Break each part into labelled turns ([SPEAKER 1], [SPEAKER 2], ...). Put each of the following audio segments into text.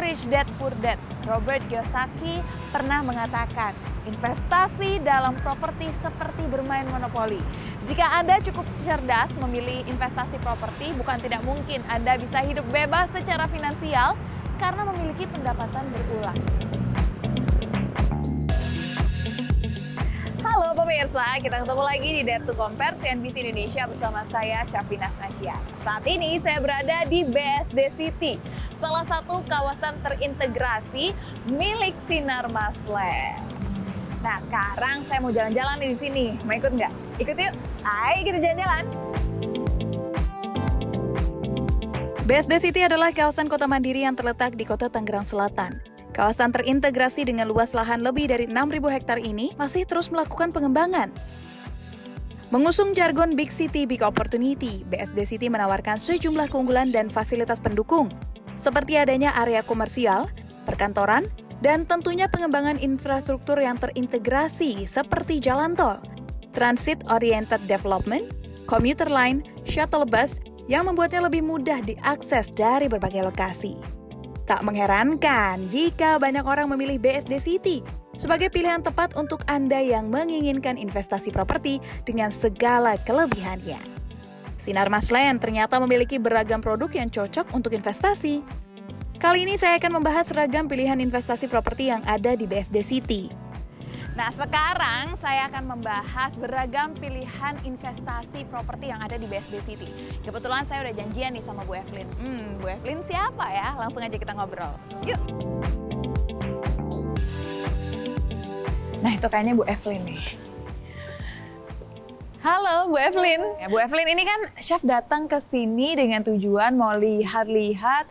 [SPEAKER 1] Rich Dad Poor Dad, Robert Kiyosaki pernah mengatakan, investasi dalam properti seperti bermain monopoli. Jika Anda cukup cerdas memilih investasi properti, bukan tidak mungkin Anda bisa hidup bebas secara finansial karena memiliki pendapatan berulang. Halo pemirsa, kita ketemu lagi di Dare to Compare CNBC Indonesia bersama saya Syafina Nasya. Saat ini saya berada di BSD City, salah satu kawasan terintegrasi milik Sinarmas Land. Nah, sekarang saya mau jalan-jalan di sini. Mau ikut nggak? Ikut yuk. Ayo kita jalan-jalan. BSD City adalah kawasan kota mandiri yang terletak di kota Tangerang Selatan. Kawasan terintegrasi dengan luas lahan lebih dari 6.000 hektar ini masih terus melakukan pengembangan. Mengusung jargon Big City, Big Opportunity, BSD City menawarkan sejumlah keunggulan dan fasilitas pendukung, seperti adanya area komersial, perkantoran, dan tentunya pengembangan infrastruktur yang terintegrasi seperti jalan tol, transit-oriented development, commuter line, shuttle bus, yang membuatnya lebih mudah diakses dari berbagai lokasi. Tak mengherankan jika banyak orang memilih BSD City sebagai pilihan tepat untuk Anda yang menginginkan investasi properti dengan segala kelebihannya. Sinarmas Land ternyata memiliki beragam produk yang cocok untuk investasi. Kali ini saya akan membahas ragam pilihan investasi properti yang ada di BSD City. Nah, sekarang saya akan membahas beragam pilihan investasi properti yang ada di BSD City. Kebetulan saya udah janjian nih sama Bu Evelyn. Bu Evelyn siapa ya? Langsung aja kita ngobrol. Yuk! Nah, itu kayaknya Bu Evelyn nih. Halo Bu Evelyn. Ya, Bu Evelyn ini kan chef datang ke sini dengan tujuan mau lihat-lihat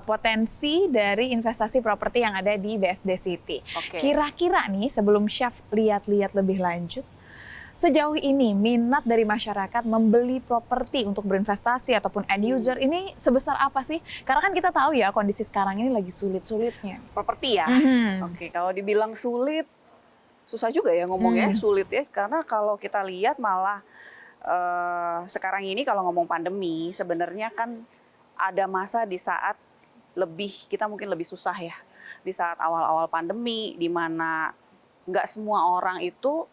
[SPEAKER 1] potensi dari investasi properti yang ada di BSD City. Kira-kira nih sebelum chef lihat-lihat lebih lanjut, sejauh ini minat dari masyarakat membeli properti untuk berinvestasi ataupun end user ini sebesar apa sih? Karena kan kita tahu ya kondisi sekarang ini lagi sulit-sulitnya.
[SPEAKER 2] Properti ya? Kalau dibilang sulit, susah juga ya ngomongnya, sulit ya. Karena kalau kita lihat malah sekarang ini kalau ngomong pandemi, sebenarnya kan ada masa di saat kita mungkin lebih susah ya. Di saat awal-awal pandemi, di mana nggak semua orang itu,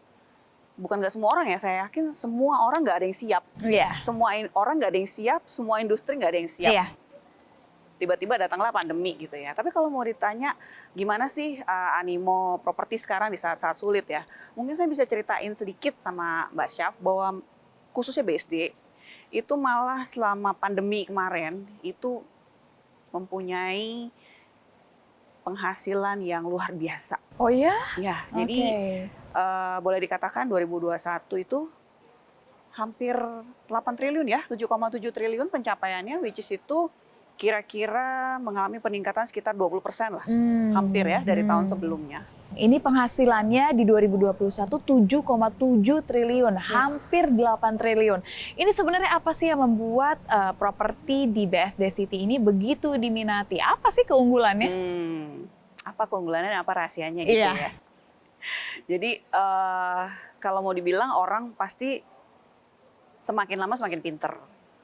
[SPEAKER 2] bukan nggak semua orang ya, saya yakin semua orang nggak ada yang siap. Semua orang nggak ada yang siap, semua industri nggak ada yang siap. Tiba-tiba datanglah pandemi gitu ya. Tapi kalau mau ditanya gimana sih animo properti sekarang di saat-saat sulit ya, mungkin saya bisa ceritain sedikit sama Mbak Syaf bahwa khususnya BSD itu malah selama pandemi kemarin itu mempunyai penghasilan yang luar biasa.
[SPEAKER 1] Oh ya?
[SPEAKER 2] Ya, jadi boleh dikatakan 2021 itu hampir 8 triliun ya, 7,7 triliun pencapaiannya, which is itu kira-kira mengalami peningkatan sekitar 20% lah, hampir ya dari tahun sebelumnya.
[SPEAKER 1] Ini penghasilannya di 2021 7,7 triliun, hampir 8 triliun. Ini sebenarnya apa sih yang membuat properti di BSD City ini begitu diminati? Apa sih keunggulannya?
[SPEAKER 2] Apa keunggulannya dan apa rahasianya gitu ya? Jadi kalau mau dibilang orang pasti semakin lama semakin pinter.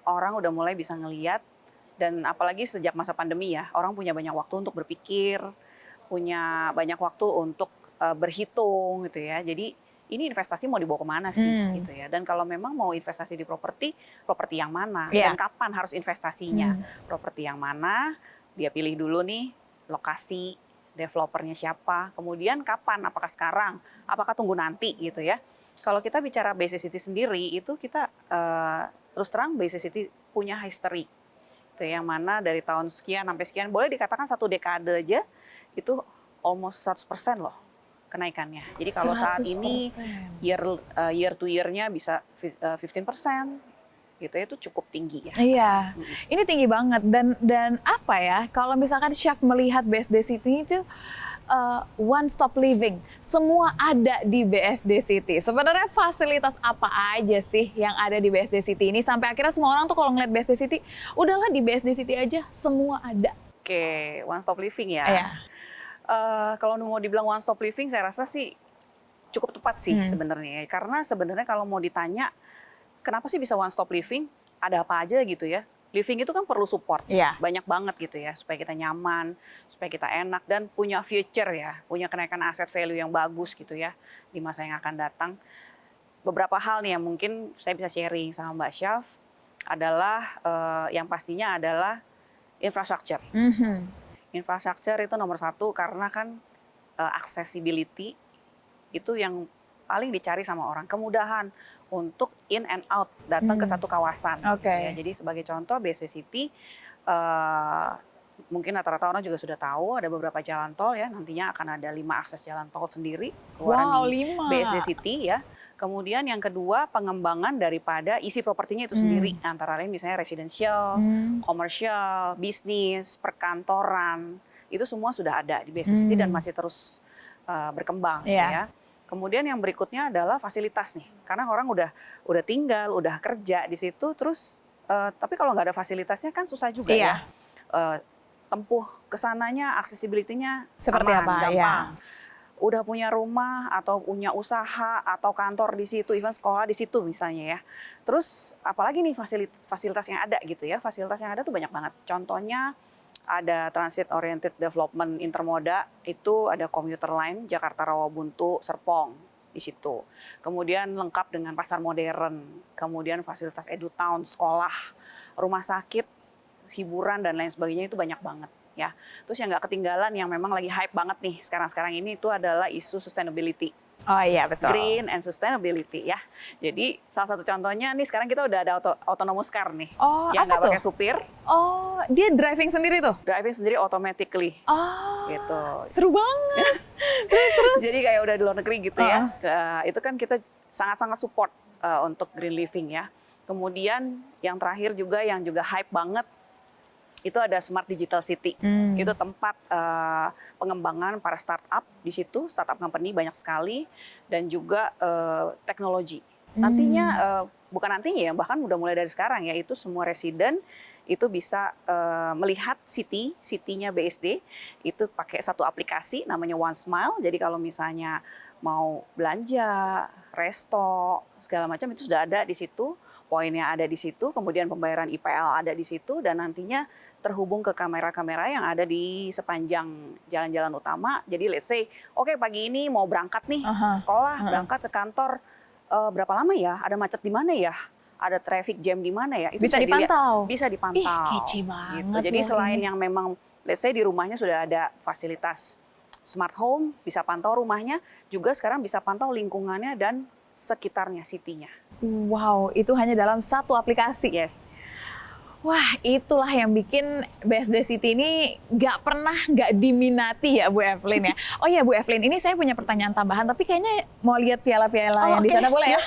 [SPEAKER 2] Orang udah mulai bisa ngelihat. Dan apalagi sejak masa pandemi ya, orang punya banyak waktu untuk berpikir, punya banyak waktu untuk berhitung gitu ya. Jadi ini investasi mau dibawa kemana sih gitu ya. Dan kalau memang mau investasi di properti yang mana dan kapan harus investasinya. Properti yang mana, dia pilih dulu nih lokasi, developernya siapa, kemudian kapan, apakah sekarang, apakah tunggu nanti gitu ya. Kalau kita bicara BSD City sendiri, itu kita terus terang BSD City punya history. Yang mana dari tahun sekian sampai sekian, boleh dikatakan 1 dekade aja itu almost 100% loh kenaikannya. Jadi kalau 100%. Saat ini year to year-nya bisa 15% gitu, itu cukup tinggi ya.
[SPEAKER 1] Iya, ini tinggi banget dan apa ya, kalau misalkan chef melihat BSD City itu one stop living, semua ada di BSD City. Sebenarnya fasilitas apa aja sih yang ada di BSD City ini sampai akhirnya semua orang tuh kalau ngeliat BSD City, udahlah di BSD City aja semua ada.
[SPEAKER 2] One stop living ya. Kalau mau dibilang one stop living, saya rasa sih cukup tepat sih sebenarnya. Karena sebenarnya kalau mau ditanya kenapa sih bisa one stop living, ada apa aja gitu ya. living itu kan perlu support,
[SPEAKER 3] Iya.
[SPEAKER 2] banyak banget gitu ya, supaya kita nyaman, supaya kita enak dan punya future ya, punya kenaikan aset value yang bagus gitu ya di masa yang akan datang. Beberapa hal nih yang mungkin saya bisa sharing sama Mbak Syaf adalah yang pastinya adalah infrastructure. Infrastructure itu nomor satu karena kan accessibility itu yang paling dicari sama orang, kemudahan untuk in and out datang ke satu kawasan.
[SPEAKER 3] Oke.
[SPEAKER 2] Gitu ya. Jadi sebagai contoh BSD City mungkin rata-rata orang juga sudah tahu ada beberapa jalan tol ya, nantinya akan ada 5 akses jalan tol sendiri keluaran
[SPEAKER 3] Wow,
[SPEAKER 2] di
[SPEAKER 3] 5.
[SPEAKER 2] BSD City ya. Kemudian yang kedua pengembangan daripada isi propertinya itu sendiri, antara lain misalnya residential, komersial, bisnis, perkantoran, itu semua sudah ada di BSD City dan masih terus berkembang gitu
[SPEAKER 3] Iya.
[SPEAKER 2] ya. Kemudian yang berikutnya adalah fasilitas nih, karena orang udah tinggal, udah kerja di situ, terus tapi kalau nggak ada fasilitasnya kan susah juga
[SPEAKER 3] Iya.
[SPEAKER 2] ya. Tempuh kesananya, accessibility-nya
[SPEAKER 3] Seperti
[SPEAKER 2] aman,
[SPEAKER 3] apa?
[SPEAKER 2] gampang.
[SPEAKER 3] Iya.
[SPEAKER 2] Udah punya rumah atau punya usaha atau kantor di situ, even sekolah di situ misalnya ya. Terus apalagi nih fasilitas yang ada gitu ya, fasilitas yang ada tuh banyak banget. Contohnya ada Transit Oriented Development Intermoda, itu ada komuter line Jakarta Rawabuntu Serpong di situ. Kemudian lengkap dengan pasar modern, kemudian fasilitas edutown, sekolah, rumah sakit, hiburan dan lain sebagainya itu banyak banget ya. Terus yang nggak ketinggalan yang memang lagi hype banget nih sekarang ini itu adalah isu sustainability.
[SPEAKER 3] Oh iya, betul.
[SPEAKER 2] Green and sustainability ya. Jadi salah satu contohnya nih sekarang kita udah ada autonomous car nih.
[SPEAKER 3] Oh,
[SPEAKER 2] yang
[SPEAKER 3] apa
[SPEAKER 2] nggak
[SPEAKER 3] tuh?
[SPEAKER 2] pakai supir,
[SPEAKER 3] Oh, dia driving sendiri tuh?
[SPEAKER 2] driving sendiri automatically.
[SPEAKER 3] Oh,
[SPEAKER 2] Gitu.
[SPEAKER 3] seru banget.
[SPEAKER 2] Jadi kayak udah di luar negeri gitu ya. Itu kan kita sangat-sangat support untuk green living ya. Kemudian yang terakhir juga yang juga hype banget itu ada Smart Digital City. Itu tempat pengembangan para startup di situ, startup company banyak sekali dan juga teknologi. Nantinya bukan nantinya ya, bahkan udah mulai dari sekarang ya, itu semua residen itu bisa melihat city-nya BSD itu pakai satu aplikasi namanya One Smile. Jadi kalau misalnya mau belanja, resto, segala macam itu sudah ada di situ, poinnya ada di situ, kemudian pembayaran IPL ada di situ dan nantinya terhubung ke kamera-kamera yang ada di sepanjang jalan-jalan utama. Jadi let's say, oke pagi ini mau berangkat nih ke sekolah, berangkat ke kantor, berapa lama ya? Ada macet di mana ya? Ada traffic jam di mana ya? Itu
[SPEAKER 3] Bisa dipantau?
[SPEAKER 2] Bisa dipantau.
[SPEAKER 3] Ih, kece banget
[SPEAKER 2] Gitu. Jadi
[SPEAKER 3] loh
[SPEAKER 2] selain
[SPEAKER 3] ini.
[SPEAKER 2] yang memang, let's say di rumahnya sudah ada fasilitas smart home, bisa pantau rumahnya, juga sekarang bisa pantau lingkungannya dan sekitarnya, city-nya.
[SPEAKER 3] Wow, itu hanya dalam satu aplikasi.
[SPEAKER 2] Yes.
[SPEAKER 3] Wah, itulah yang bikin BSD City ini nggak diminati ya Bu Evelyn ya. Oh ya Bu Evelyn, ini saya punya pertanyaan tambahan, tapi kayaknya mau lihat piala-piala yang di
[SPEAKER 2] oke.
[SPEAKER 3] sana boleh ya?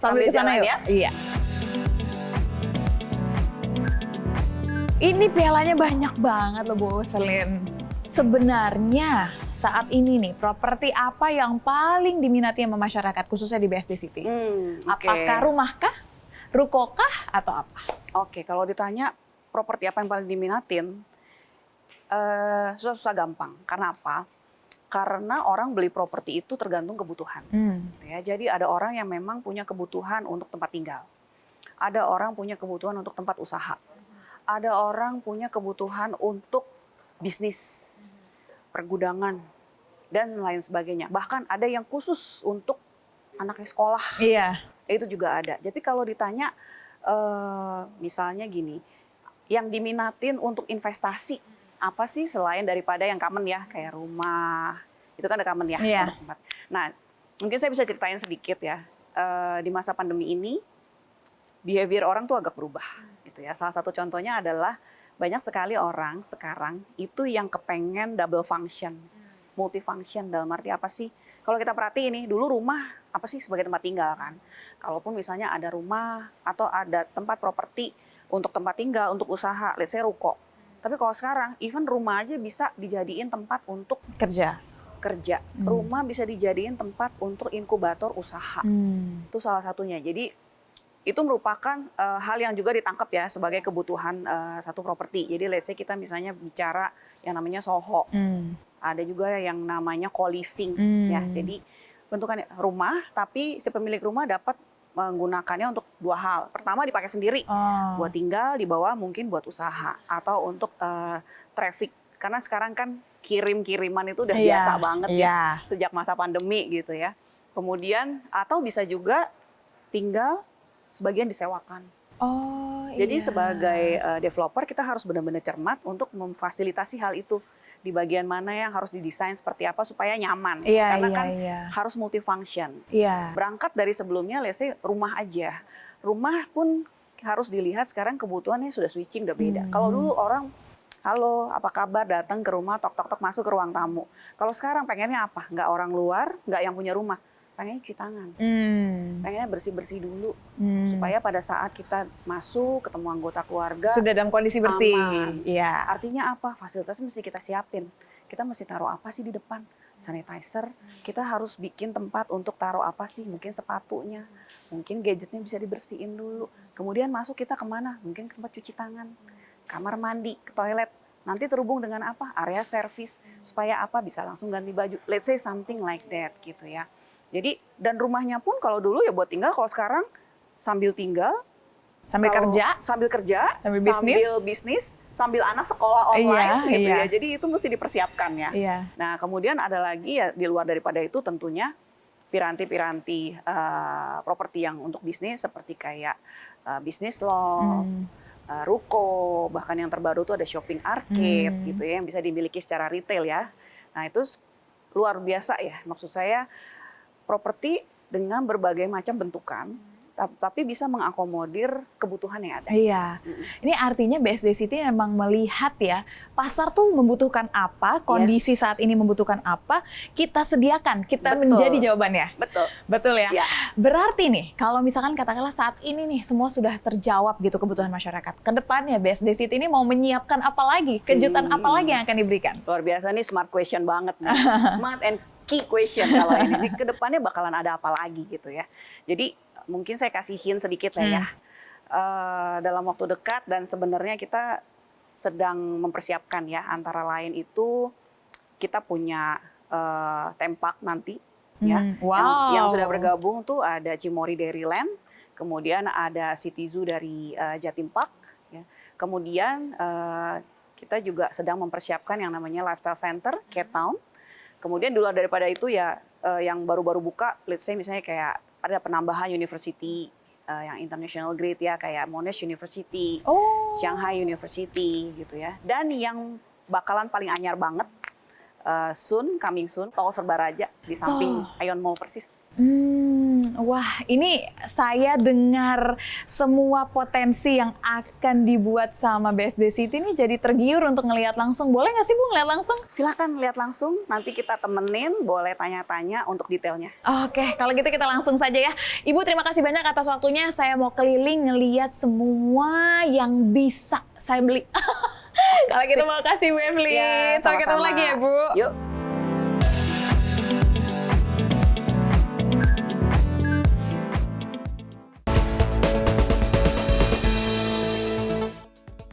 [SPEAKER 2] Sambil
[SPEAKER 3] ke sana
[SPEAKER 2] jalan
[SPEAKER 3] yuk.
[SPEAKER 2] ya.
[SPEAKER 3] Iya. Ini pialanya banyak banget loh Bu Evelyn. Sebenarnya saat ini nih, properti apa yang paling diminati sama masyarakat, khususnya di BSD City?
[SPEAKER 2] Oke.
[SPEAKER 3] Apakah rumah kah, ruko kah, atau apa?
[SPEAKER 2] Oke, kalau ditanya properti apa yang paling diminatin, susah-susah gampang. Karena apa? Karena orang beli properti itu tergantung kebutuhan. Gitu ya. Jadi ada orang yang memang punya kebutuhan untuk tempat tinggal. Ada orang punya kebutuhan untuk tempat usaha. Ada orang punya kebutuhan untuk bisnis, pergudangan, dan lain sebagainya. Bahkan ada yang khusus untuk anaknya sekolah.
[SPEAKER 3] Iya.
[SPEAKER 2] Itu juga ada. Jadi kalau ditanya, misalnya gini, yang diminatin untuk investasi, apa sih selain daripada yang common ya, kayak rumah, itu kan ada common ya.
[SPEAKER 3] Iya.
[SPEAKER 2] Untuk tempat. Nah, mungkin saya bisa ceritain sedikit ya. Di masa pandemi ini, behavior orang tuh agak berubah. Gitu ya. Salah satu contohnya adalah banyak sekali orang sekarang itu yang kepengen double function, multifunction. Dalam arti apa sih? Kalau kita perhatiin nih, dulu rumah apa sih sebagai tempat tinggal kan? Kalaupun misalnya ada rumah atau ada tempat properti untuk tempat tinggal, untuk usaha, let's say ruko. Tapi kalau sekarang, even rumah aja bisa dijadiin tempat untuk
[SPEAKER 3] Kerja.
[SPEAKER 2] Rumah bisa dijadiin tempat untuk inkubator usaha. Itu salah satunya. Jadi itu merupakan hal yang juga ditangkap ya sebagai kebutuhan satu properti. Jadi let's say kita misalnya bicara yang namanya Soho. Ada juga yang namanya co-living ya. Jadi bentukan rumah tapi si pemilik rumah dapat menggunakannya untuk dua hal. Pertama dipakai sendiri, buat tinggal, di bawah mungkin buat usaha atau untuk traffic. Karena sekarang kan kirim-kiriman itu udah biasa banget ya sejak masa pandemi gitu ya. Kemudian atau bisa juga tinggal sebagian disewakan. Jadi sebagai developer kita harus benar-benar cermat untuk memfasilitasi hal itu. Di bagian mana yang harus didesain seperti apa supaya nyaman. Karena kan harus multifunction. Berangkat dari sebelumnya, let's say rumah aja. Rumah pun harus dilihat sekarang kebutuhannya sudah switching, udah beda. Kalau dulu orang, halo apa kabar, datang ke rumah, tok-tok-tok masuk ke ruang tamu. Kalau sekarang pengennya apa? Nggak orang luar, nggak yang punya rumah. Pengennya cuci tangan, pengennya bersih-bersih dulu. Supaya pada saat kita masuk, ketemu anggota keluarga,
[SPEAKER 3] sudah dalam kondisi bersih.
[SPEAKER 2] Aman. Artinya apa? Fasilitasnya mesti kita siapin. Kita mesti taruh apa sih di depan? Sanitizer, kita harus bikin tempat untuk taruh apa sih? Mungkin sepatunya, mungkin gadgetnya bisa dibersihin dulu. Kemudian masuk kita kemana? Mungkin ke tempat cuci tangan, kamar mandi, ke toilet. Nanti terhubung dengan apa? Area service. Supaya apa? Bisa langsung ganti baju. Let's say something like that gitu ya. Jadi dan rumahnya pun kalau dulu ya buat tinggal, kalau sekarang sambil tinggal, sambil kerja, sambil bisnis, sambil anak sekolah online gitu ya. Jadi itu mesti dipersiapkan ya. Nah kemudian ada lagi ya di luar daripada itu tentunya piranti-piranti properti yang untuk bisnis seperti kayak bisnis loft, ruko, bahkan yang terbaru tuh ada shopping arcade gitu ya yang bisa dimiliki secara retail ya. Nah itu luar biasa ya, maksud saya properti dengan berbagai macam bentukan, tapi bisa mengakomodir kebutuhan yang ada.
[SPEAKER 3] Ini artinya BSD City memang melihat ya, pasar tuh membutuhkan apa, kondisi saat ini membutuhkan apa, kita sediakan, kita menjadi jawabannya. Betul ya? Berarti nih, kalau misalkan katakanlah saat ini nih, semua sudah terjawab gitu kebutuhan masyarakat. Kedepannya BSD City ini mau menyiapkan apa lagi, kejutan apa lagi yang akan diberikan?
[SPEAKER 2] Luar biasa nih, smart question banget nih. Smart and key question kalau ini. Kedepannya bakalan ada apa lagi gitu ya. Jadi mungkin saya kasih hint sedikit lah ya. Dalam waktu dekat dan sebenarnya kita sedang mempersiapkan ya. Antara lain itu kita punya Theme Park nanti. Yang sudah bergabung tuh ada Cimory Dairyland. Kemudian ada City Zoo dari Jatim Park. Ya. Kemudian kita juga sedang mempersiapkan yang namanya Lifestyle Center, Cat Town. Kemudian di luar daripada itu ya yang baru-baru buka, let's say misalnya kayak ada penambahan university yang international grade ya, kayak Monash University, Shanghai University gitu ya. Dan yang bakalan paling anyar banget, coming soon, Tol Serbaraja di samping Ion Mall persis.
[SPEAKER 3] Wah, ini saya dengar semua potensi yang akan dibuat sama BSD City ini jadi tergiur untuk ngelihat langsung. Boleh nggak sih Bu ngelihat langsung?
[SPEAKER 2] Silakan lihat langsung, nanti kita temenin, boleh tanya-tanya untuk detailnya.
[SPEAKER 3] Oke, kalau gitu kita langsung saja ya. Ibu terima kasih banyak atas waktunya, saya mau keliling ngelihat semua yang bisa saya beli. Kalau gitu mau kasih Bu Evelyn. Sampai ketemu lagi ya Bu.
[SPEAKER 2] Yuk.